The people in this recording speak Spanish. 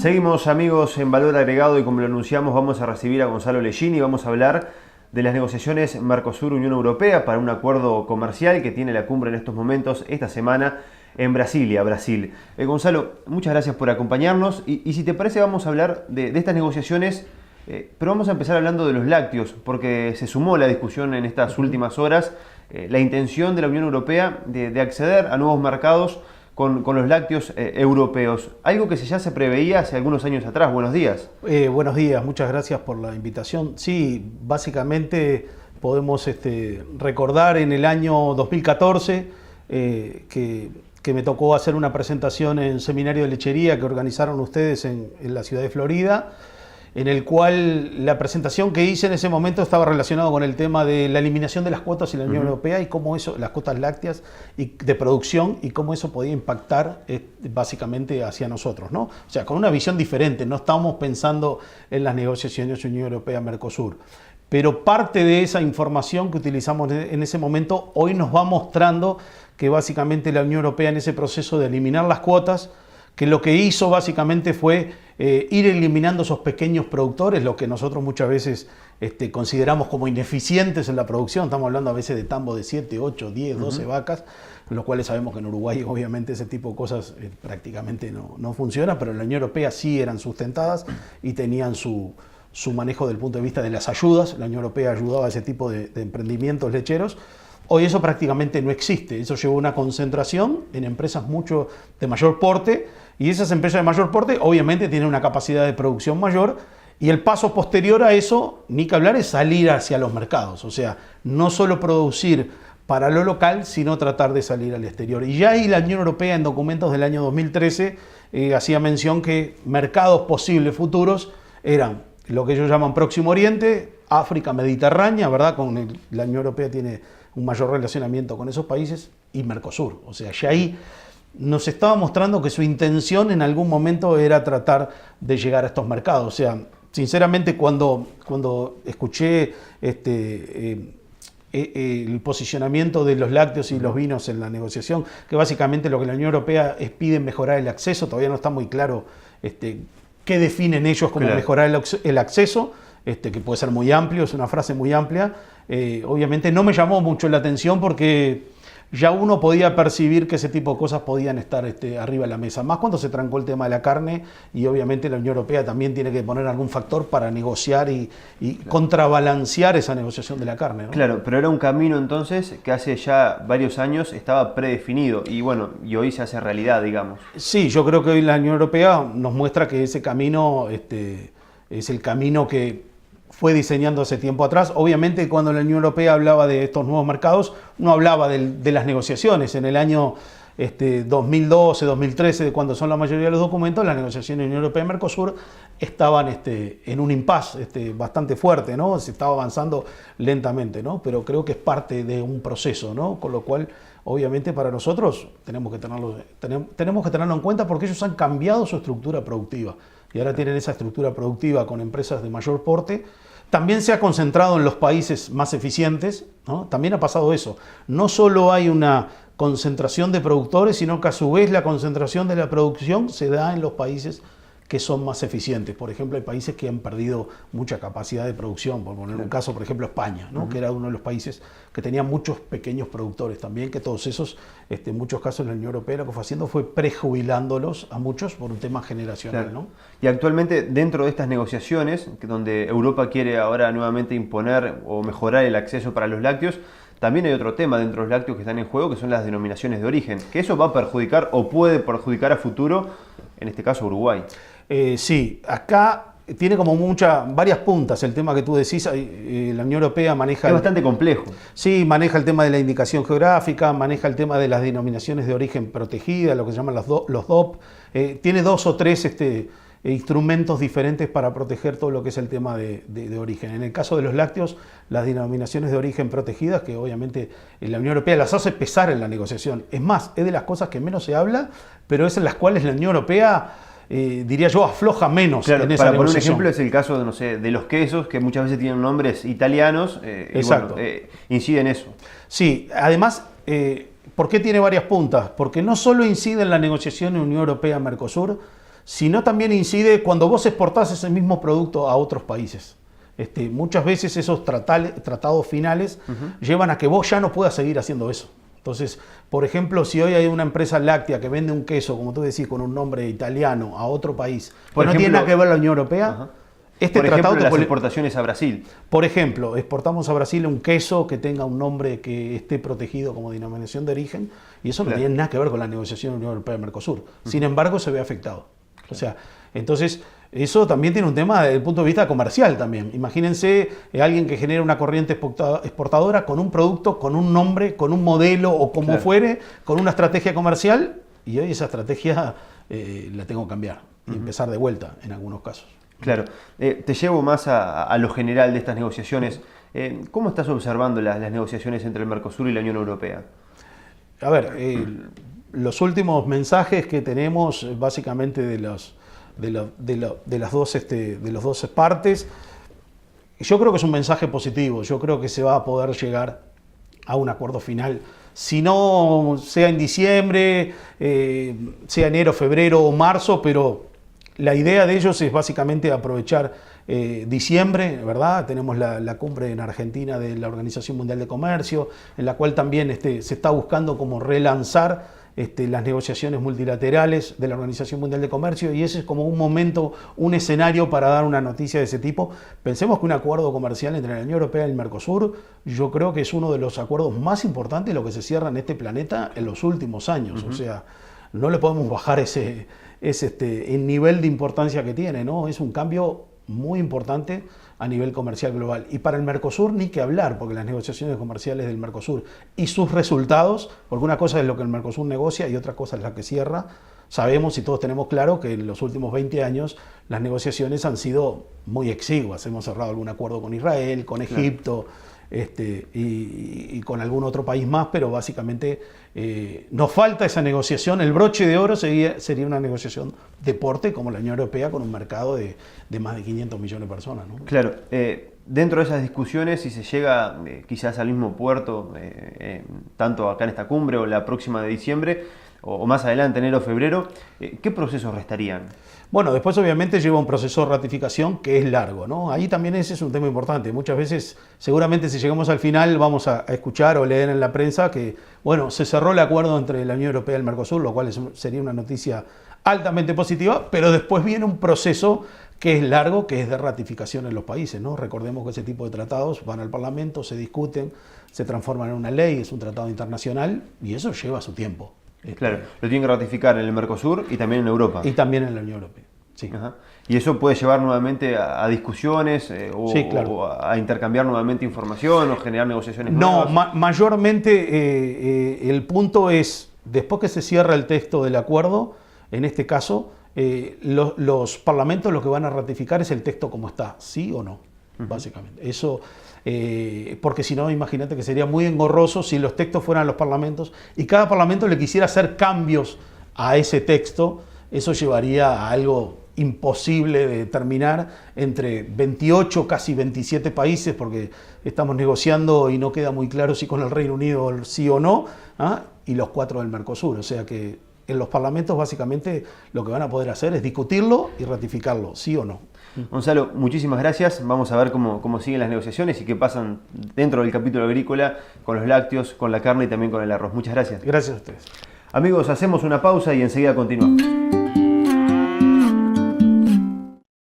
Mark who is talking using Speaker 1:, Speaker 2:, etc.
Speaker 1: Seguimos, amigos, en Valor Agregado y como lo anunciamos vamos a recibir a Gonzalo Leggini y vamos a hablar de las negociaciones Mercosur-Unión Europea para un acuerdo comercial que tiene la cumbre en estos momentos, esta semana, en Brasilia, Brasil. Gonzalo, muchas gracias por acompañarnos y si te parece vamos a hablar de estas negociaciones, pero vamos a empezar hablando de los lácteos, porque se sumó la discusión en estas últimas horas, la intención de la Unión Europea de acceder a nuevos mercados con los lácteos europeos, algo que ya se preveía hace algunos años atrás. Buenos días.
Speaker 2: Buenos días, muchas gracias por la invitación. Sí, básicamente podemos recordar en el año 2014 que me tocó hacer una presentación en Seminario de Lechería que organizaron ustedes en la ciudad de Florida, en el cual la presentación que hice en ese momento estaba relacionado con el tema de la eliminación de las cuotas en la Unión Europea y cómo eso, las cuotas lácteas y de producción, y cómo eso podía impactar básicamente hacia nosotros, ¿no? O sea, con una visión diferente, no estábamos pensando en las negociaciones Unión Europea-Mercosur. Pero parte de esa información que utilizamos en ese momento hoy nos va mostrando que básicamente la Unión Europea en ese proceso de eliminar las cuotas, que lo que hizo básicamente fue ir eliminando esos pequeños productores, lo que nosotros muchas veces consideramos como ineficientes en la producción. Estamos hablando a veces de tambo de 7, 8, 10, 12 vacas, los cuales sabemos que en Uruguay obviamente ese tipo de cosas prácticamente no funciona, pero en la Unión Europea sí eran sustentadas y tenían su manejo desde el punto de vista de las ayudas. La Unión Europea ayudaba a ese tipo de emprendimientos lecheros. Hoy eso prácticamente no existe. Eso llevó a una concentración en empresas mucho de mayor porte, y esas empresas de mayor porte obviamente tienen una capacidad de producción mayor, y el paso posterior a eso, ni que hablar, es salir hacia los mercados. O sea, no solo producir para lo local, sino tratar de salir al exterior. Y ya ahí la Unión Europea en documentos del año 2013 hacía mención que mercados posibles futuros eran lo que ellos llaman Próximo Oriente, África, Mediterránea, ¿verdad? La Unión Europea tiene un mayor relacionamiento con esos países, y Mercosur. O sea, ya ahí nos estaba mostrando que su intención en algún momento era tratar de llegar a estos mercados. O sea, sinceramente cuando escuché el posicionamiento de los lácteos y los vinos en la negociación, que básicamente lo que la Unión Europea pide mejorar el acceso, todavía no está muy claro qué definen ellos como mejorar el acceso, que puede ser muy amplio, es una frase muy amplia. Obviamente no me llamó mucho la atención porque ya uno podía percibir que ese tipo de cosas podían estar arriba de la mesa, más cuando se trancó el tema de la carne, y obviamente la Unión Europea también tiene que poner algún factor para negociar y contrabalancear esa negociación de la carne, ¿no?
Speaker 1: Claro, pero era un camino entonces que hace ya varios años estaba predefinido y bueno, y hoy se hace realidad, digamos.
Speaker 2: Sí, yo creo que hoy la Unión Europea nos muestra que ese camino es el camino que fue diseñando hace tiempo atrás. Obviamente cuando la Unión Europea hablaba de estos nuevos mercados, no hablaba de las negociaciones. En el año 2012, 2013, cuando son la mayoría de los documentos, las negociaciones de Unión Europea y Mercosur estaban en un impasse bastante fuerte, ¿no? Se estaba avanzando lentamente, ¿no? Pero creo que es parte de un proceso, ¿no? Con lo cual, obviamente para nosotros tenemos que tenerlo en cuenta, porque ellos han cambiado su estructura productiva y ahora tienen esa estructura productiva con empresas de mayor porte. También se ha concentrado en los países más eficientes, ¿no? También ha pasado eso. No solo hay una concentración de productores, sino que a su vez la concentración de la producción se da en los países que son más eficientes. Por ejemplo, hay países que han perdido mucha capacidad de producción, por poner un caso, por ejemplo, España, ¿no? Que era uno de los países que tenía muchos pequeños productores también, que todos esos, en muchos casos la Unión Europea lo que fue haciendo fue prejubilándolos a muchos por un tema generacional,
Speaker 1: claro,
Speaker 2: ¿no?
Speaker 1: Y actualmente dentro de estas negociaciones, donde Europa quiere ahora nuevamente imponer o mejorar el acceso para los lácteos, también hay otro tema dentro de los lácteos que están en juego, que son las denominaciones de origen, que eso va a perjudicar o puede perjudicar a futuro, en este caso Uruguay.
Speaker 2: Sí, acá tiene como varias puntas el tema que tú decís. La Unión Europea maneja...
Speaker 1: Es bastante complejo.
Speaker 2: Sí, maneja el tema de la indicación geográfica, maneja el tema de las denominaciones de origen protegida, lo que se llaman los DOP. Tiene 2 o 3 instrumentos diferentes para proteger todo lo que es el tema de origen. En el caso de los lácteos, las denominaciones de origen protegidas, que obviamente la Unión Europea las hace pesar en la negociación. Es más, es de las cosas que menos se habla, pero es en las cuales la Unión Europea, diría yo, afloja menos,
Speaker 1: claro,
Speaker 2: en esa
Speaker 1: para
Speaker 2: negociación.
Speaker 1: Poner un ejemplo, es el caso de, no sé, de los quesos, que muchas veces tienen nombres italianos.
Speaker 2: Exacto.
Speaker 1: Y bueno, incide en eso.
Speaker 2: Sí, además, ¿por qué tiene varias puntas? Porque no solo incide en la negociación Unión Europea-Mercosur, sino también incide cuando vos exportás ese mismo producto a otros países. Muchas veces esos tratados finales llevan a que vos ya no puedas seguir haciendo eso. Entonces, por ejemplo, si hoy hay una empresa láctea que vende un queso, como tú decís, con un nombre italiano a otro país, que no tiene nada que ver la Unión Europea,
Speaker 1: por ejemplo, las exportaciones a Brasil.
Speaker 2: Por ejemplo, exportamos a Brasil un queso que tenga un nombre que esté protegido como denominación de origen, y eso no tiene nada que ver con la negociación Unión Europea-Mercosur. Sin embargo, se ve afectado. O sea, entonces, eso también tiene un tema desde el punto de vista comercial también. Imagínense alguien que genera una corriente exportadora con un producto, con un nombre, con un modelo o como fuere, con una estrategia comercial, y hoy esa estrategia la tengo que cambiar y empezar de vuelta en algunos casos.
Speaker 1: Claro. Te llevo más a lo general de estas negociaciones. ¿Cómo estás observando las negociaciones entre el Mercosur y la Unión Europea?
Speaker 2: A ver, los últimos mensajes que tenemos básicamente de las dos partes, yo creo que es un mensaje positivo. Yo creo que se va a poder llegar a un acuerdo final. Si no sea en diciembre, sea enero, febrero o marzo, pero la idea de ellos es básicamente aprovechar diciembre, ¿verdad? Tenemos la cumbre en Argentina de la Organización Mundial de Comercio, en la cual también se está buscando como relanzar las negociaciones multilaterales de la Organización Mundial de Comercio, y ese es como un momento, un escenario para dar una noticia de ese tipo. Pensemos que un acuerdo comercial entre la Unión Europea y el Mercosur, yo creo que es uno de los acuerdos más importantes de lo que se cierra en este planeta en los últimos años. O sea, no le podemos bajar el nivel de importancia que tiene, ¿no? Es un cambio muy importante a nivel comercial global. Y para el Mercosur ni que hablar, porque las negociaciones comerciales del Mercosur y sus resultados, porque una cosa es lo que el Mercosur negocia y otra cosa es la que cierra, sabemos y todos tenemos claro que en los últimos 20 años las negociaciones han sido muy exiguas. Hemos cerrado algún acuerdo con Israel, con Egipto, y con algún otro país más, pero básicamente nos falta esa negociación. El broche de oro sería una negociación de porte como la Unión Europea, con un mercado de más de 500 millones de personas, ¿no?
Speaker 1: Claro, dentro de esas discusiones, si se llega quizás al mismo puerto, tanto acá en esta cumbre o la próxima de diciembre, o más adelante, enero o febrero, ¿qué procesos restarían?
Speaker 2: Bueno, después obviamente lleva un proceso de ratificación que es largo, ¿no? Ahí también ese es un tema importante. Muchas veces, seguramente si llegamos al final, vamos a escuchar o leer en la prensa que, bueno, se cerró el acuerdo entre la Unión Europea y el Mercosur, lo cual sería una noticia altamente positiva, pero después viene un proceso que es largo, que es de ratificación en los países, ¿no? Recordemos que ese tipo de tratados van al Parlamento, se discuten, se transforman en una ley, es un tratado internacional y eso lleva su tiempo.
Speaker 1: Claro, lo tienen que ratificar en el Mercosur y también en Europa.
Speaker 2: Y también en la Unión Europea, sí.
Speaker 1: ¿Y eso puede llevar nuevamente a discusiones
Speaker 2: sí, claro,
Speaker 1: o a intercambiar nuevamente información o generar negociaciones
Speaker 2: nuevas?
Speaker 1: No,
Speaker 2: mayormente el punto es, después que se cierra el texto del acuerdo, en este caso, los parlamentos lo que van a ratificar es el texto como está, sí o no, básicamente. Eso... porque si no, imagínate que sería muy engorroso si los textos fueran los parlamentos y cada parlamento le quisiera hacer cambios a ese texto. Eso llevaría a algo imposible de determinar entre 28, casi 27 países, porque estamos negociando y no queda muy claro si con el Reino Unido sí o no, y los 4 del Mercosur. O sea que en los parlamentos básicamente lo que van a poder hacer es discutirlo y ratificarlo, sí o no.
Speaker 1: Gonzalo, muchísimas gracias. Vamos a ver cómo siguen las negociaciones y qué pasan dentro del capítulo agrícola con los lácteos, con la carne y también con el arroz. Muchas gracias.
Speaker 2: Gracias a ustedes.
Speaker 1: Amigos, hacemos una pausa y enseguida continuamos.